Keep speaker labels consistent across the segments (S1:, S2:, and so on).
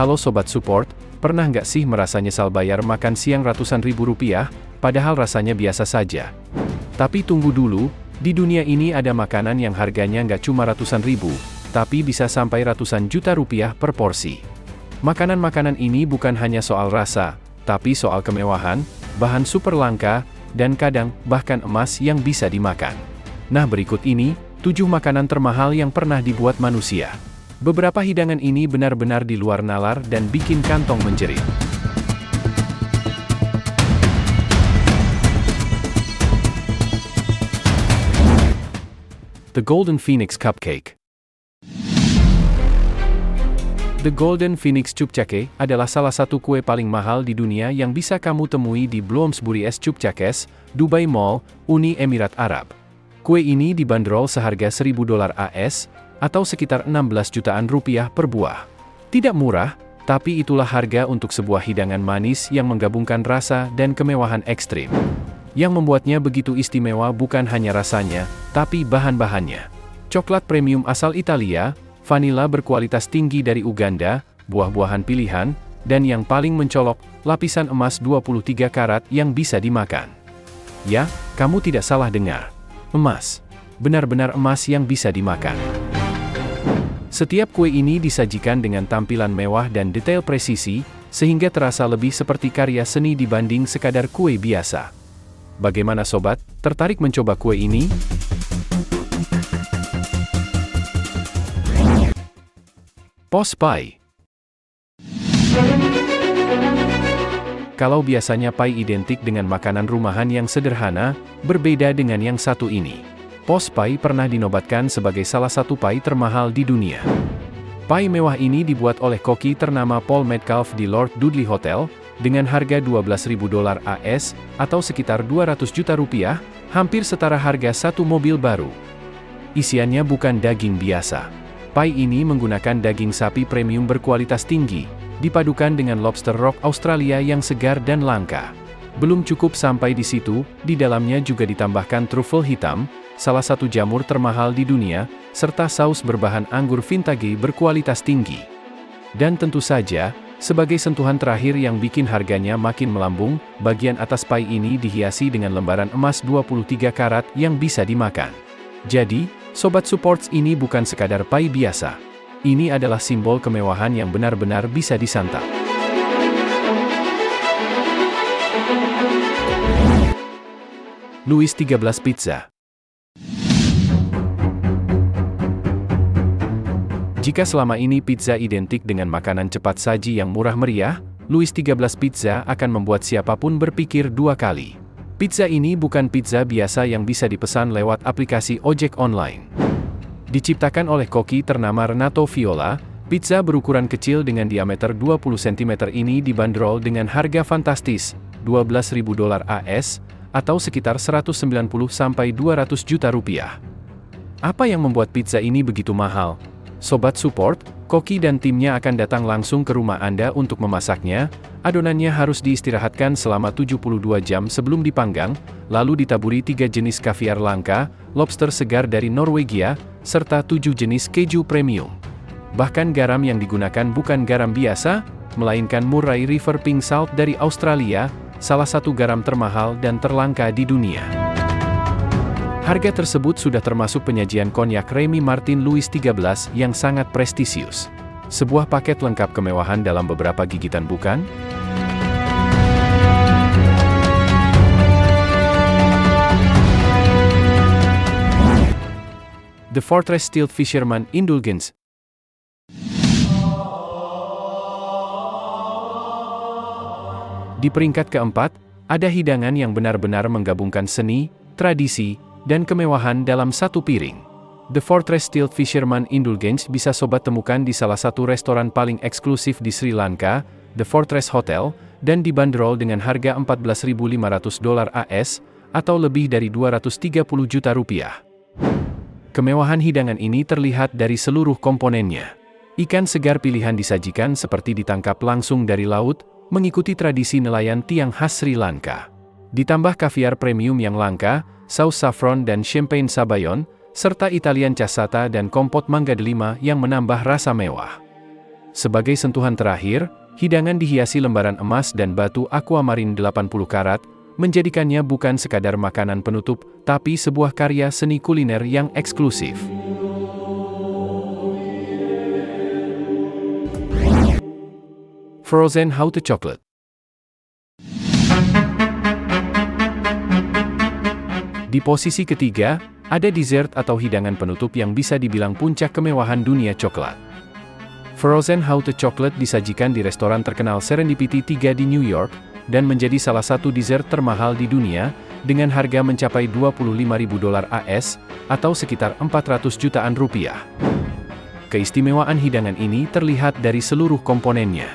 S1: Halo Sobat Support, pernah nggak sih merasa nyesal bayar makan siang ratusan ribu rupiah, padahal rasanya biasa saja? Tapi tunggu dulu, di dunia ini ada makanan yang harganya nggak cuma ratusan ribu, tapi bisa sampai ratusan juta rupiah per porsi. Makanan-makanan ini bukan hanya soal rasa, tapi soal kemewahan, bahan super langka, dan kadang bahkan emas yang bisa dimakan. Nah, berikut ini 7 makanan termahal yang pernah dibuat manusia. Beberapa hidangan ini benar-benar di luar nalar dan bikin kantong menjerit. The Golden Phoenix Cupcake. The Golden Phoenix Cupcake adalah salah satu kue paling mahal di dunia yang bisa kamu temui di Bloomsbury Cupcakes, Dubai Mall, Uni Emirat Arab. Kue ini dibanderol seharga $1.000 AS, atau sekitar 16 jutaan rupiah per buah. Tidak murah, tapi itulah harga untuk sebuah hidangan manis yang menggabungkan rasa dan kemewahan ekstrim. Yang membuatnya begitu istimewa bukan hanya rasanya, tapi bahan-bahannya. Coklat premium asal Italia, vanila berkualitas tinggi dari Uganda, buah-buahan pilihan, dan yang paling mencolok, lapisan emas 23 karat yang bisa dimakan. Ya, kamu tidak salah dengar. Emas. Benar-benar emas yang bisa dimakan. Setiap kue ini disajikan dengan tampilan mewah dan detail presisi, sehingga terasa lebih seperti karya seni dibanding sekadar kue biasa. Bagaimana sobat, tertarik mencoba kue ini? Post pie. Kalau biasanya pie identik dengan makanan rumahan yang sederhana, berbeda dengan yang satu ini. Post pie pernah dinobatkan sebagai salah satu pie termahal di dunia. Pie mewah ini dibuat oleh koki ternama Paul Metcalf di Lord Dudley Hotel, dengan harga $12.000 AS, atau sekitar 200 juta rupiah, hampir setara harga satu mobil baru. Isiannya bukan daging biasa. Pie ini menggunakan daging sapi premium berkualitas tinggi, dipadukan dengan lobster rock Australia yang segar dan langka. Belum cukup sampai di situ, di dalamnya juga ditambahkan truffle hitam, salah satu jamur termahal di dunia, serta saus berbahan anggur vintage berkualitas tinggi. Dan tentu saja, sebagai sentuhan terakhir yang bikin harganya makin melambung, bagian atas pie ini dihiasi dengan lembaran emas 23 karat yang bisa dimakan. Jadi, Sobat Supports, ini bukan sekadar pie biasa. Ini adalah simbol kemewahan yang benar-benar bisa disantap. Louis XIII Pizza. Jika selama ini pizza identik dengan makanan cepat saji yang murah meriah, Louis XIII Pizza akan membuat siapapun berpikir dua kali. Pizza ini bukan pizza biasa yang bisa dipesan lewat aplikasi ojek online. Diciptakan oleh koki ternama Renato Viola, pizza berukuran kecil dengan diameter 20 cm ini dibanderol dengan harga fantastis, $12.000 AS, atau sekitar 190 sampai 200 juta rupiah. Apa yang membuat pizza ini begitu mahal? Sobat Support, koki dan timnya akan datang langsung ke rumah Anda untuk memasaknya. Adonannya harus diistirahatkan selama 72 jam sebelum dipanggang, lalu ditaburi 3 jenis kaviar langka, lobster segar dari Norwegia, serta 7 jenis keju premium. Bahkan garam yang digunakan bukan garam biasa, melainkan Murray River Pink Salt dari Australia, salah satu garam termahal dan terlangka di dunia. Harga tersebut sudah termasuk penyajian konyak Remy Martin Louis XIII yang sangat prestisius. Sebuah paket lengkap kemewahan dalam beberapa gigitan, bukan? The Fortress Steeled Fisherman Indulgence. Di peringkat keempat, ada hidangan yang benar-benar menggabungkan seni, tradisi, dan kemewahan dalam satu piring. The Fortress Steeled Fisherman Indulgence bisa sobat temukan di salah satu restoran paling eksklusif di Sri Lanka, The Fortress Hotel, dan dibanderol dengan harga $14.500 AS, atau lebih dari 230 juta rupiah. Kemewahan hidangan ini terlihat dari seluruh komponennya. Ikan segar pilihan disajikan seperti ditangkap langsung dari laut, mengikuti tradisi nelayan tiang khas Sri Lanka. Ditambah kaviar premium yang langka, saus saffron dan champagne sabayon, serta Italian cassata dan kompot mangga delima yang menambah rasa mewah. Sebagai sentuhan terakhir, hidangan dihiasi lembaran emas dan batu aquamarine 80 karat, menjadikannya bukan sekadar makanan penutup, tapi sebuah karya seni kuliner yang eksklusif. Frozen Haute Chocolate. Di posisi ketiga, ada dessert atau hidangan penutup yang bisa dibilang puncak kemewahan dunia coklat. Frozen Haute Chocolate disajikan di restoran terkenal Serendipity 3 di New York, dan menjadi salah satu dessert termahal di dunia, dengan harga mencapai $25.000 AS, atau sekitar 400 jutaan rupiah. Keistimewaan hidangan ini terlihat dari seluruh komponennya.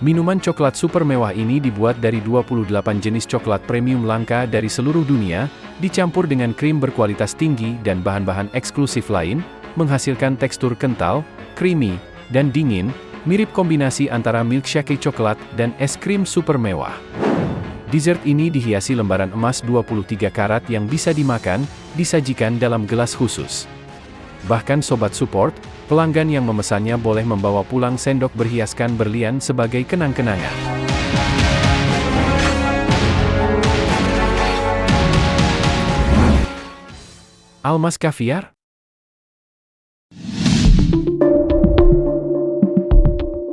S1: Minuman coklat super mewah ini dibuat dari 28 jenis coklat premium langka dari seluruh dunia, dicampur dengan krim berkualitas tinggi dan bahan-bahan eksklusif lain, menghasilkan tekstur kental, creamy, dan dingin, mirip kombinasi antara milkshake coklat dan es krim super mewah. Dessert ini dihiasi lembaran emas 23 karat yang bisa dimakan, disajikan dalam gelas khusus. Bahkan Sobat Support, pelanggan yang memesannya boleh membawa pulang sendok berhiaskan berlian sebagai kenang-kenangan. Almas Caviar?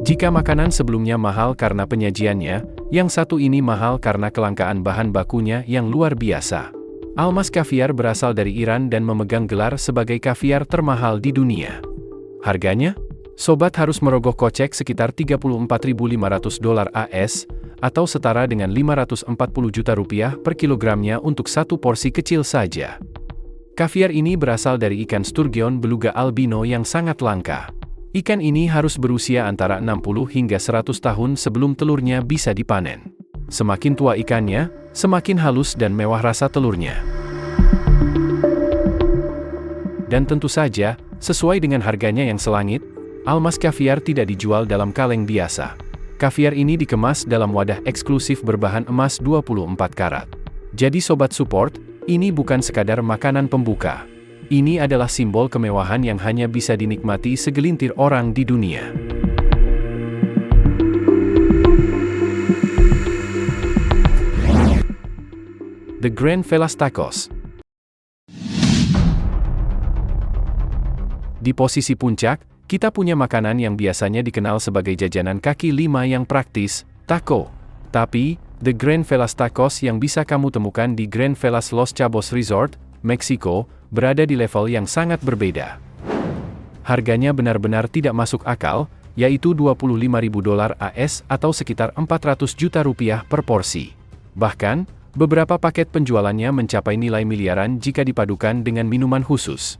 S1: Jika makanan sebelumnya mahal karena penyajiannya, yang satu ini mahal karena kelangkaan bahan bakunya yang luar biasa. Almas Caviar berasal dari Iran dan memegang gelar sebagai kaviar termahal di dunia. Harganya? Sobat harus merogoh kocek sekitar $34.500 AS, atau setara dengan 540 juta rupiah per kilogramnya untuk satu porsi kecil saja. Kaviar ini berasal dari ikan sturgeon beluga albino yang sangat langka. Ikan ini harus berusia antara 60 hingga 100 tahun sebelum telurnya bisa dipanen. Semakin tua ikannya, semakin halus dan mewah rasa telurnya. Dan tentu saja, sesuai dengan harganya yang selangit, Almas Caviar tidak dijual dalam kaleng biasa. Kaviar ini dikemas dalam wadah eksklusif berbahan emas 24 karat. Jadi Sobat Support, ini bukan sekadar makanan pembuka. Ini adalah simbol kemewahan yang hanya bisa dinikmati segelintir orang di dunia. The Grand Velas Tacos. Di posisi puncak, kita punya makanan yang biasanya dikenal sebagai jajanan kaki lima yang praktis, taco. Tapi, The Grand Velas Tacos yang bisa kamu temukan di Grand Velas Los Cabos Resort, Meksiko, berada di level yang sangat berbeda. Harganya benar-benar tidak masuk akal, yaitu $25.000 AS atau sekitar 400 juta rupiah per porsi. Bahkan, beberapa paket penjualannya mencapai nilai miliaran jika dipadukan dengan minuman khusus.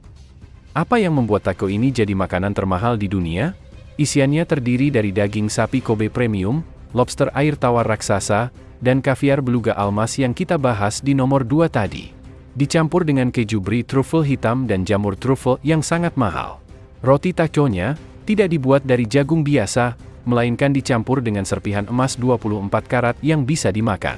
S1: Apa yang membuat taco ini jadi makanan termahal di dunia? Isiannya terdiri dari daging sapi Kobe premium, lobster air tawar raksasa, dan kaviar beluga almas yang kita bahas di nomor 2 tadi. Dicampur dengan keju brie truffle hitam dan jamur truffle yang sangat mahal. Roti taconya tidak dibuat dari jagung biasa, melainkan dicampur dengan serpihan emas 24 karat yang bisa dimakan.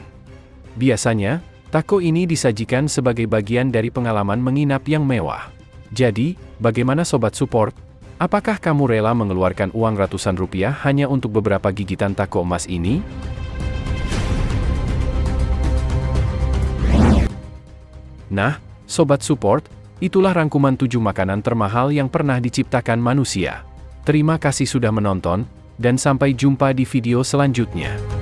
S1: Biasanya, taco ini disajikan sebagai bagian dari pengalaman menginap yang mewah. Jadi, bagaimana Sobat Support? Apakah kamu rela mengeluarkan uang ratusan rupiah hanya untuk beberapa gigitan taco emas ini? Nah, Sobat Support, itulah rangkuman 7 makanan termahal yang pernah diciptakan manusia. Terima kasih sudah menonton, dan sampai jumpa di video selanjutnya.